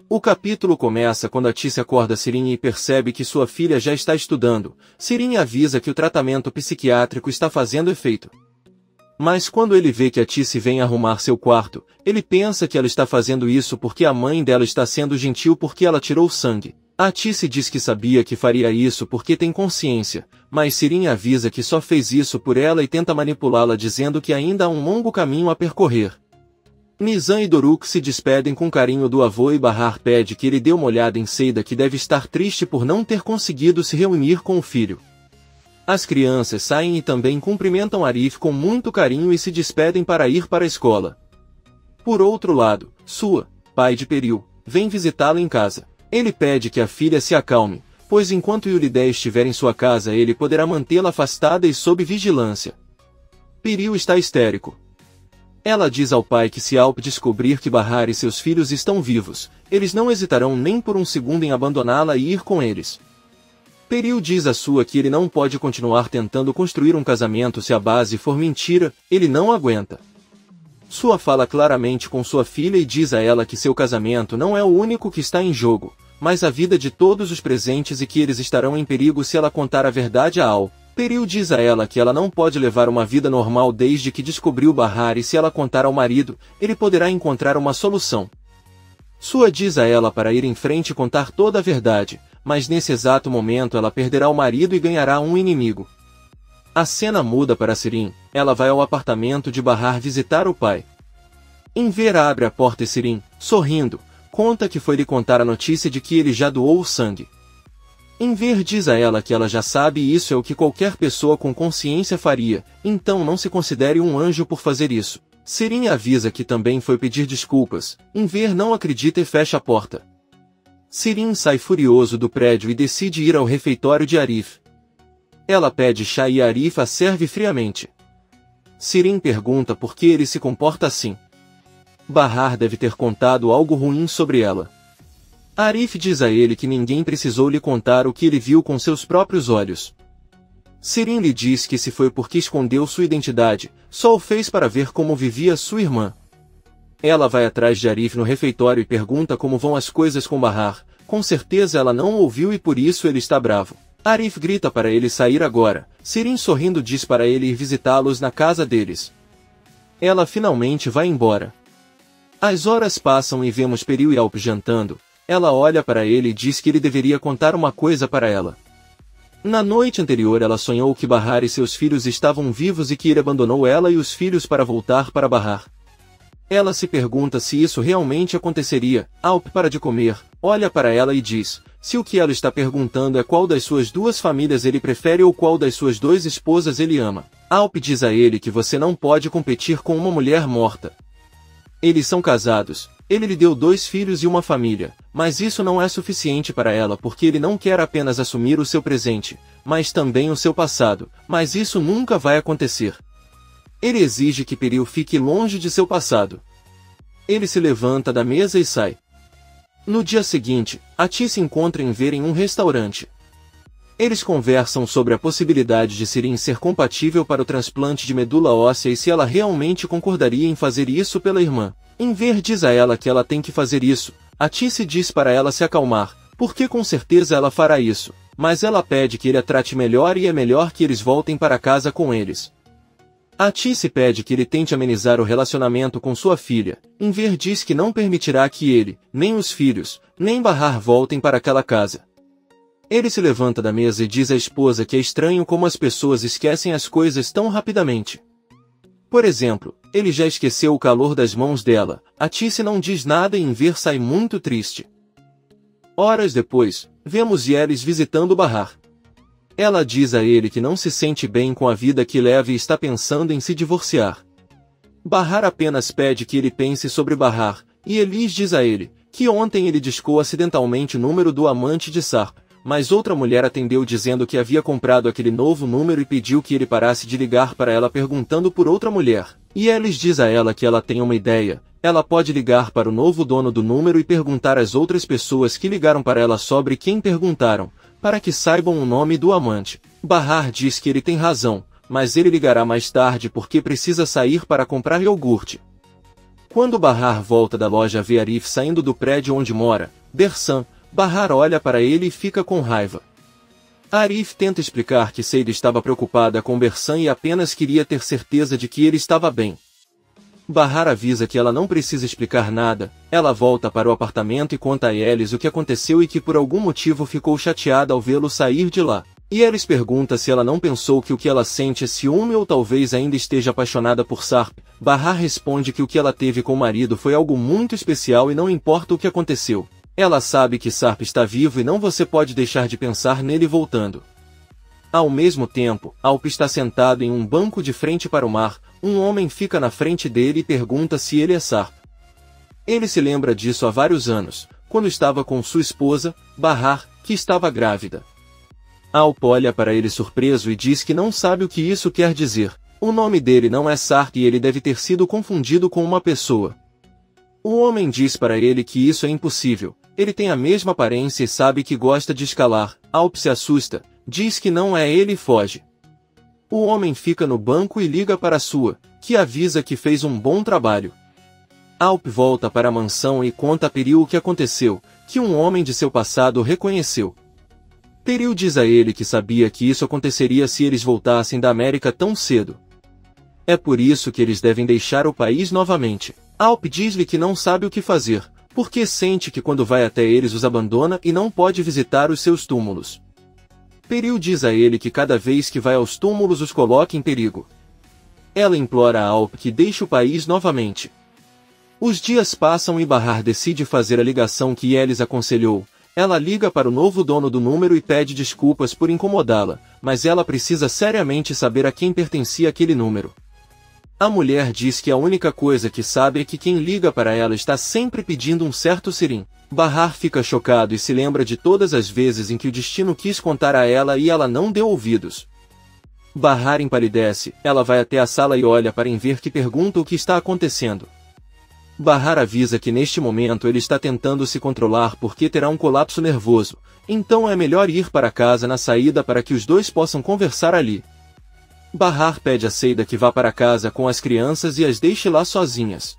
O capítulo começa quando Atice acorda Sirin e percebe que sua filha já está estudando. Sirin avisa que o tratamento psiquiátrico está fazendo efeito. Mas quando ele vê que Atice vem arrumar seu quarto, ele pensa que ela está fazendo isso porque a mãe dela está sendo gentil porque ela tirou sangue. Atice diz que sabia que faria isso porque tem consciência, mas Sirin avisa que só fez isso por ela e tenta manipulá-la dizendo que ainda há um longo caminho a percorrer. Nizam e Doruk se despedem com carinho do avô e Bahar pede que ele dê uma olhada em Seida, que deve estar triste por não ter conseguido se reunir com o filho. As crianças saem e também cumprimentam Arif com muito carinho e se despedem para ir para a escola. Por outro lado, Sua, pai de Peril, vem visitá-lo em casa. Ele pede que a filha se acalme, pois enquanto Yulidé estiver em sua casa ele poderá mantê-la afastada e sob vigilância. Peril está histérico. Ela diz ao pai que se Alp descobrir que Bahar e seus filhos estão vivos, eles não hesitarão nem por um segundo em abandoná-la e ir com eles. Peril diz a Sua que ele não pode continuar tentando construir um casamento se a base for mentira, ele não aguenta. Sua fala claramente com sua filha e diz a ela que seu casamento não é o único que está em jogo, mas a vida de todos os presentes e que eles estarão em perigo se ela contar a verdade a Al. Peril diz a ela que ela não pode levar uma vida normal desde que descobriu Bahar e se ela contar ao marido, ele poderá encontrar uma solução. Sua diz a ela para ir em frente e contar toda a verdade, mas nesse exato momento ela perderá o marido e ganhará um inimigo. A cena muda para Sirin, ela vai ao apartamento de Bahar visitar o pai. Enver abre a porta e Sirin, sorrindo, conta que foi lhe contar a notícia de que ele já doou o sangue. Enver diz a ela que ela já sabe e isso é o que qualquer pessoa com consciência faria, então não se considere um anjo por fazer isso. Sirin avisa que também foi pedir desculpas, Enver não acredita e fecha a porta. Sirin sai furioso do prédio e decide ir ao refeitório de Arif. Ela pede chá e Arif a serve friamente. Sirin pergunta por que ele se comporta assim. Bahar deve ter contado algo ruim sobre ela. Arif diz a ele que ninguém precisou lhe contar o que ele viu com seus próprios olhos. Sirin lhe diz que se foi porque escondeu sua identidade, só o fez para ver como vivia sua irmã. Ela vai atrás de Arif no refeitório e pergunta como vão as coisas com Bahar. Com certeza ela não ouviu e por isso ele está bravo. Arif grita para ele sair agora. Sirin sorrindo diz para ele ir visitá-los na casa deles. Ela finalmente vai embora. As horas passam e vemos Peril e Alp jantando. Ela olha para ele e diz que ele deveria contar uma coisa para ela. Na noite anterior ela sonhou que Bahar e seus filhos estavam vivos e que ele abandonou ela e os filhos para voltar para Bahar. Ela se pergunta se isso realmente aconteceria. Alp para de comer, olha para ela e diz, se o que ela está perguntando é qual das suas duas famílias ele prefere ou qual das suas duas esposas ele ama. Alp diz a ele que você não pode competir com uma mulher morta. Eles são casados. Ele lhe deu 2 filhos e uma família, mas isso não é suficiente para ela porque ele não quer apenas assumir o seu presente, mas também o seu passado, mas isso nunca vai acontecer. Ele exige que Peril fique longe de seu passado. Ele se levanta da mesa e sai. No dia seguinte, Atice encontra Enver em um restaurante. Eles conversam sobre a possibilidade de Sirin ser compatível para o transplante de medula óssea e se ela realmente concordaria em fazer isso pela irmã. Enver diz a ela que ela tem que fazer isso. Atice diz para ela se acalmar, porque com certeza ela fará isso, mas ela pede que ele a trate melhor e é melhor que eles voltem para casa com eles. Atice pede que ele tente amenizar o relacionamento com sua filha. Enver diz que não permitirá que ele, nem os filhos, nem Bahar voltem para aquela casa. Ele se levanta da mesa e diz à esposa que é estranho como as pessoas esquecem as coisas tão rapidamente. Por exemplo, ele já esqueceu o calor das mãos dela. Atice não diz nada e Enver sai muito triste. Horas depois, vemos Yelis visitando Bahar. Ela diz a ele que não se sente bem com a vida que leva e está pensando em se divorciar. Bahar apenas pede que ele pense sobre Bahar, e Elis diz a ele que ontem ele discou acidentalmente o número do amante de Sarp. Mas outra mulher atendeu dizendo que havia comprado aquele novo número e pediu que ele parasse de ligar para ela perguntando por outra mulher. E Elis diz a ela que ela tem uma ideia, ela pode ligar para o novo dono do número e perguntar às outras pessoas que ligaram para ela sobre quem perguntaram, para que saibam o nome do amante. Bahar diz que ele tem razão, mas ele ligará mais tarde porque precisa sair para comprar iogurte. Quando Bahar volta da loja vê Arif saindo do prédio onde mora, Bersan, Bahar olha para ele e fica com raiva. Arif tenta explicar que Seida estava preocupada com Bersan e apenas queria ter certeza de que ele estava bem. Bahar avisa que ela não precisa explicar nada, ela volta para o apartamento e conta a Yelis o que aconteceu e que por algum motivo ficou chateada ao vê-lo sair de lá. Yelis pergunta se ela não pensou que o que ela sente é ciúme ou talvez ainda esteja apaixonada por Sarp. Bahar responde que o que ela teve com o marido foi algo muito especial e não importa o que aconteceu. Ela sabe que Sarp está vivo e não você pode deixar de pensar nele voltando. Ao mesmo tempo, Alp está sentado em um banco de frente para o mar, um homem fica na frente dele e pergunta se ele é Sarp. Ele se lembra disso há vários anos, quando estava com sua esposa, Bahar, que estava grávida. Alp olha para ele surpreso e diz que não sabe o que isso quer dizer. O nome dele não é Sarp e ele deve ter sido confundido com uma pessoa. O homem diz para ele que isso é impossível, ele tem a mesma aparência e sabe que gosta de escalar. Alp se assusta, diz que não é ele e foge. O homem fica no banco e liga para sua, que avisa que fez um bom trabalho. Alp volta para a mansão e conta a Peril o que aconteceu, que um homem de seu passado o reconheceu. Peril diz a ele que sabia que isso aconteceria se eles voltassem da América tão cedo. É por isso que eles devem deixar o país novamente. Alp diz-lhe que não sabe o que fazer, porque sente que quando vai até eles os abandona e não pode visitar os seus túmulos. Peril diz a ele que cada vez que vai aos túmulos os coloca em perigo. Ela implora a Alp que deixe o país novamente. Os dias passam e Bahar decide fazer a ligação que Yelis aconselhou. Ela liga para o novo dono do número e pede desculpas por incomodá-la, mas ela precisa seriamente saber a quem pertencia aquele número. A mulher diz que a única coisa que sabe é que quem liga para ela está sempre pedindo um certo sirim. Bahar fica chocado e se lembra de todas as vezes em que o destino quis contar a ela e ela não deu ouvidos. Bahar empalidece, ela vai até a sala e olha para Enver que pergunta o que está acontecendo. Bahar avisa que neste momento ele está tentando se controlar porque terá um colapso nervoso, então é melhor ir para casa na saída para que os dois possam conversar ali. Bahar pede a Seida que vá para casa com as crianças e as deixe lá sozinhas.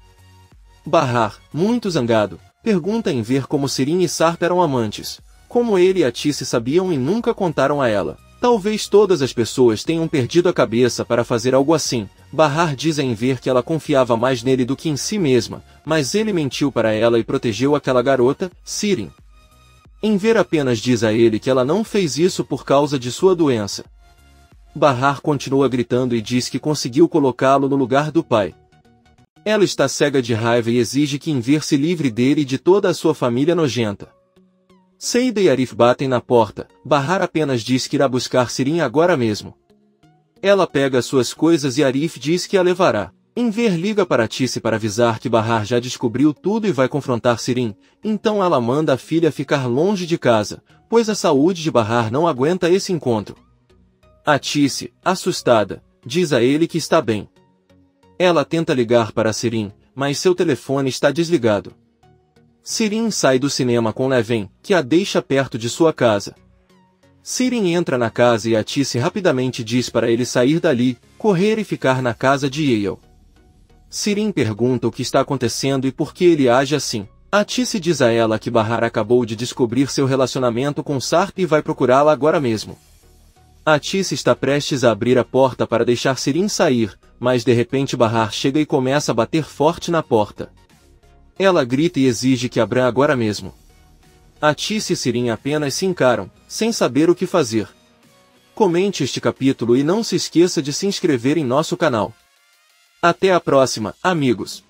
Bahar, muito zangado, pergunta a Enver como Sirin e Sarp eram amantes, como ele e a Tisse sabiam e nunca contaram a ela. Talvez todas as pessoas tenham perdido a cabeça para fazer algo assim. Bahar diz a Enver que ela confiava mais nele do que em si mesma, mas ele mentiu para ela e protegeu aquela garota, Sirin. Enver apenas diz a ele que ela não fez isso por causa de sua doença. Bahar continua gritando e diz que conseguiu colocá-lo no lugar do pai. Ela está cega de raiva e exige que Enver se livre dele e de toda a sua família nojenta. Seida e Arif batem na porta, Bahar apenas diz que irá buscar Sirin agora mesmo. Ela pega suas coisas e Arif diz que a levará. Enver liga para Tisse para avisar que Bahar já descobriu tudo e vai confrontar Sirin, então ela manda a filha ficar longe de casa, pois a saúde de Bahar não aguenta esse encontro. A Tisse, assustada, diz a ele que está bem. Ela tenta ligar para Sirin, mas seu telefone está desligado. Sirin sai do cinema com Leven, que a deixa perto de sua casa. Sirin entra na casa e a Tisse rapidamente diz para ele sair dali, correr e ficar na casa de Yale. Sirin pergunta o que está acontecendo e por que ele age assim. A Tisse diz a ela que Bahar acabou de descobrir seu relacionamento com Sarp e vai procurá-la agora mesmo. A Tisse está prestes a abrir a porta para deixar Sirin sair, mas de repente Bahar chega e começa a bater forte na porta. Ela grita e exige que abra agora mesmo. A Tisse e Sirin apenas se encaram, sem saber o que fazer. Comente este capítulo e não se esqueça de se inscrever em nosso canal. Até a próxima, amigos!